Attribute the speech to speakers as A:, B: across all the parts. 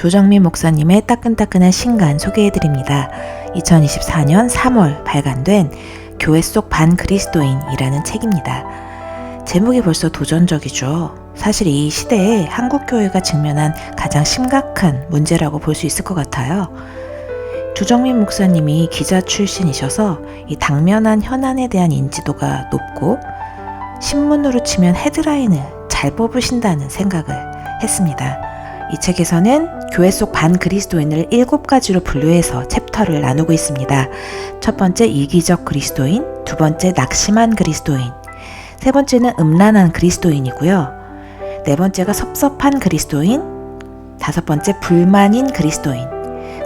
A: 조정민 목사님의 따끈따끈한 신간 소개해드립니다. 2024년 3월 발간된 교회 속 반그리스도인이라는 책입니다. 제목이 벌써 도전적이죠. 사실 이 시대에 한국교회가 직면한 가장 심각한 문제라고 볼 수 있을 것 같아요. 조정민 목사님이 기자 출신이셔서 이 당면한 현안에 대한 인지도가 높고 신문으로 치면 헤드라인을 잘 뽑으신다는 생각을 했습니다. 이 책에서는 교회 속 반그리스도인을 7가지로 분류해서 챕터를 나누고 있습니다. 첫 번째 이기적 그리스도인, 두 번째 낙심한 그리스도인, 세 번째는 음란한 그리스도인이고요. 네 번째가 섭섭한 그리스도인, 다섯 번째 불만인 그리스도인,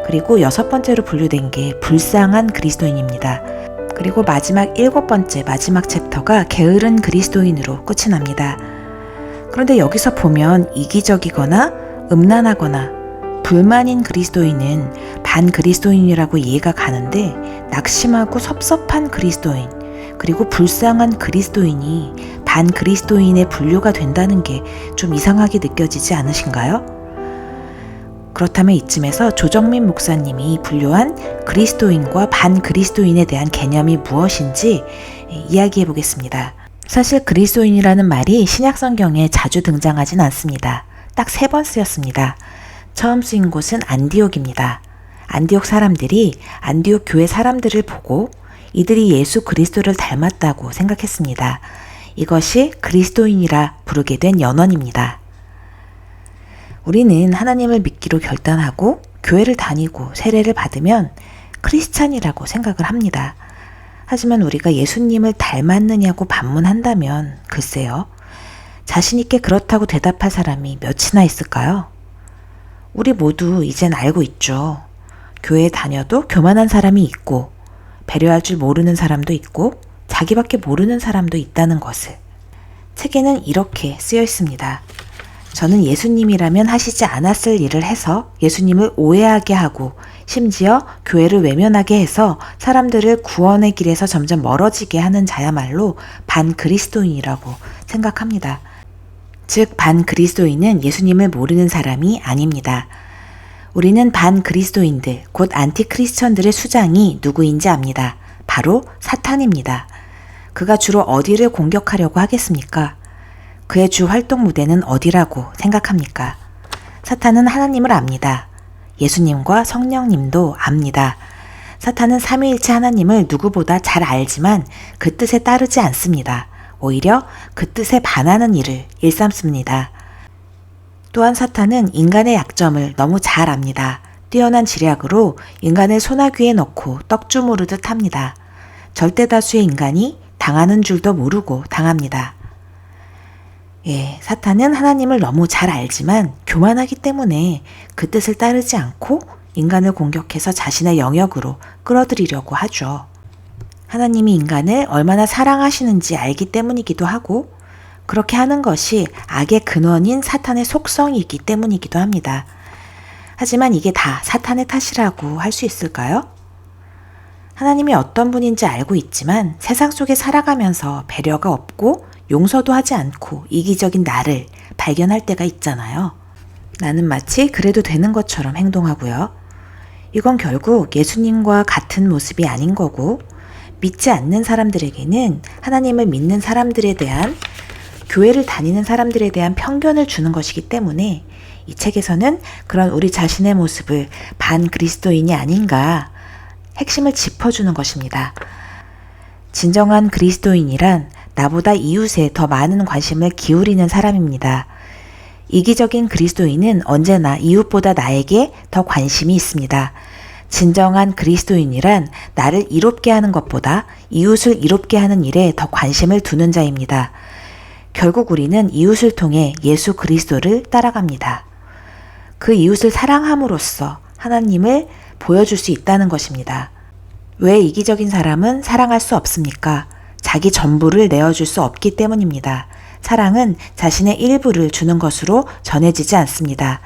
A: 그리고 여섯 번째로 분류된 게 불쌍한 그리스도인입니다. 그리고 마지막 7번째 마지막 챕터가 게으른 그리스도인으로 끝이 납니다. 그런데 여기서 보면 이기적이거나 음란하거나 불만인 그리스도인은 반그리스도인이라고 이해가 가는데 낙심하고 섭섭한 그리스도인 그리고 불쌍한 그리스도인이 반그리스도인의 분류가 된다는 게 좀 이상하게 느껴지지 않으신가요? 그렇다면 이쯤에서 조정민 목사님이 분류한 그리스도인과 반그리스도인에 대한 개념이 무엇인지 이야기해 보겠습니다. 사실 그리스도인이라는 말이 신약성경에 자주 등장하진 않습니다. 딱 3번 쓰였습니다. 처음 쓰인 곳은 안디옥입니다. 안디옥 사람들이 안디옥 교회 사람들을 보고 이들이 예수 그리스도를 닮았다고 생각했습니다. 이것이 그리스도인이라 부르게 된 연원입니다. 우리는 하나님을 믿기로 결단하고 교회를 다니고 세례를 받으면 크리스찬이라고 생각을 합니다. 하지만 우리가 예수님을 닮았느냐고 반문한다면 글쎄요. 자신있게 그렇다고 대답할 사람이 몇이나 있을까요? 우리 모두 이젠 알고 있죠. 교회에 다녀도 교만한 사람이 있고 배려할 줄 모르는 사람도 있고 자기밖에 모르는 사람도 있다는 것을. 책에는 이렇게 쓰여 있습니다. 저는 예수님이라면 하시지 않았을 일을 해서 예수님을 오해하게 하고 심지어 교회를 외면하게 해서 사람들을 구원의 길에서 점점 멀어지게 하는 자야말로 반그리스도인이라고 생각합니다. 즉 반그리스도인은 예수님을 모르는 사람이 아닙니다. 우리는 반그리스도인들, 곧 안티크리스천들의 수장이 누구인지 압니다. 바로 사탄입니다. 그가 주로 어디를 공격하려고 하겠습니까? 그의 주 활동 무대는 어디라고 생각합니까? 사탄은 하나님을 압니다. 예수님과 성령님도 압니다. 사탄은 삼위일체 하나님을 누구보다 잘 알지만 그 뜻에 따르지 않습니다. 오히려 그 뜻에 반하는 일을 일삼습니다. 또한 사탄은 인간의 약점을 너무 잘 압니다. 뛰어난 지략으로 인간을 소나귀에 넣고 떡 주무르듯 합니다. 절대 다수의 인간이 당하는 줄도 모르고 당합니다. 사탄은 하나님을 너무 잘 알지만 교만하기 때문에 그 뜻을 따르지 않고 인간을 공격해서 자신의 영역으로 끌어들이려고 하죠. 하나님이 인간을 얼마나 사랑하시는지 알기 때문이기도 하고 그렇게 하는 것이 악의 근원인 사탄의 속성이기 때문이기도 합니다. 하지만 이게 다 사탄의 탓이라고 할 수 있을까요? 하나님이 어떤 분인지 알고 있지만 세상 속에 살아가면서 배려가 없고 용서도 하지 않고 이기적인 나를 발견할 때가 있잖아요. 나는 마치 그래도 되는 것처럼 행동하고요. 이건 결국 예수님과 같은 모습이 아닌 거고 믿지 않는 사람들에게는 하나님을 믿는 사람들에 대한 교회를 다니는 사람들에 대한 편견을 주는 것이기 때문에 이 책에서는 그런 우리 자신의 모습을 반그리스도인이 아닌가 핵심을 짚어주는 것입니다. 진정한 그리스도인이란 나보다 이웃에 더 많은 관심을 기울이는 사람입니다. 이기적인 그리스도인은 언제나 이웃보다 나에게 더 관심이 있습니다. 진정한 그리스도인이란 나를 이롭게 하는 것보다 이웃을 이롭게 하는 일에 더 관심을 두는 자입니다. 결국 우리는 이웃을 통해 예수 그리스도를 따라갑니다. 그 이웃을 사랑함으로써 하나님을 보여줄 수 있다는 것입니다. 왜 이기적인 사람은 사랑할 수 없습니까? 자기 전부를 내어줄 수 없기 때문입니다. 사랑은 자신의 일부를 주는 것으로 전해지지 않습니다.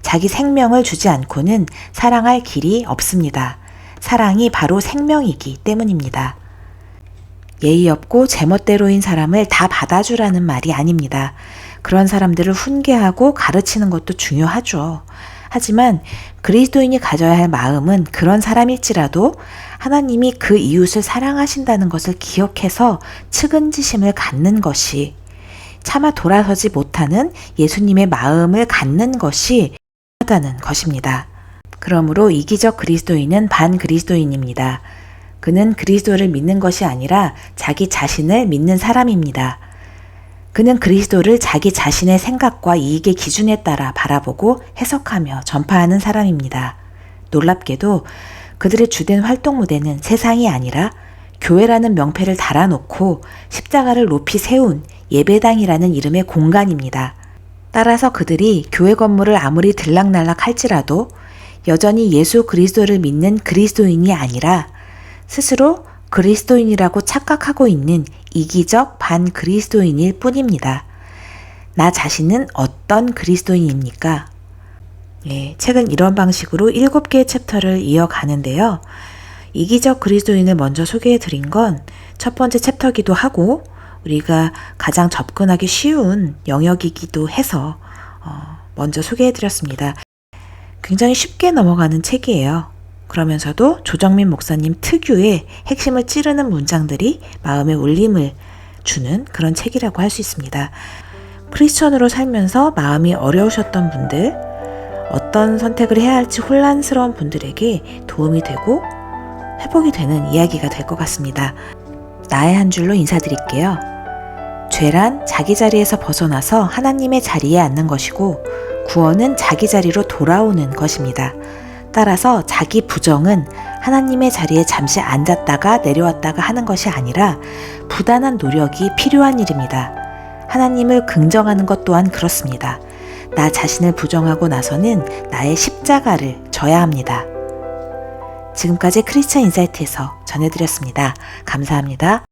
A: 자기 생명을 주지 않고는 사랑할 길이 없습니다. 사랑이 바로 생명이기 때문입니다. 예의 없고 제멋대로인 사람을 다 받아주라는 말이 아닙니다. 그런 사람들을 훈계하고 가르치는 것도 중요하죠. 하지만 그리스도인이 가져야 할 마음은 그런 사람일지라도 하나님이 그 이웃을 사랑하신다는 것을 기억해서 측은지심을 갖는 것이, 차마 돌아서지 못하는 예수님의 마음을 갖는 것이 하다는 것입니다. 그러므로 이기적 그리스도인은 반그리스도인입니다. 그는 그리스도를 믿는 것이 아니라 자기 자신을 믿는 사람입니다. 그는 그리스도를 자기 자신의 생각과 이익의 기준에 따라 바라보고 해석하며 전파하는 사람입니다. 놀랍게도 그들의 주된 활동 무대는 세상이 아니라 교회라는 명패를 달아놓고 십자가를 높이 세운 예배당이라는 이름의 공간입니다. 따라서 그들이 교회 건물을 아무리 들락날락 할지라도 여전히 예수 그리스도를 믿는 그리스도인이 아니라 스스로 그리스도인이라고 착각하고 있는 이기적 반그리스도인일 뿐입니다. 나 자신은 어떤 그리스도인입니까? 책은 이런 방식으로 7개의 챕터를 이어가는데요. 이기적 그리스도인을 먼저 소개해 드린 건 첫 번째 챕터기도 하고 우리가 가장 접근하기 쉬운 영역이기도 해서 먼저 소개해 드렸습니다. 굉장히 쉽게 넘어가는 책이에요. 그러면서도 조정민 목사님 특유의 핵심을 찌르는 문장들이 마음에 울림을 주는 그런 책이라고 할 수 있습니다. 크리스천으로 살면서 마음이 어려우셨던 분들, 어떤 선택을 해야 할지 혼란스러운 분들에게 도움이 되고 회복이 되는 이야기가 될 것 같습니다. 나의 한 줄로 인사드릴게요. 죄란 자기 자리에서 벗어나서 하나님의 자리에 앉는 것이고 구원은 자기 자리로 돌아오는 것입니다. 따라서 자기 부정은 하나님의 자리에 잠시 앉았다가 내려왔다가 하는 것이 아니라 부단한 노력이 필요한 일입니다. 하나님을 긍정하는 것 또한 그렇습니다. 나 자신을 부정하고 나서는 나의 십자가를 져야 합니다. 지금까지 크리스천 인사이트에서 전해드렸습니다. 감사합니다.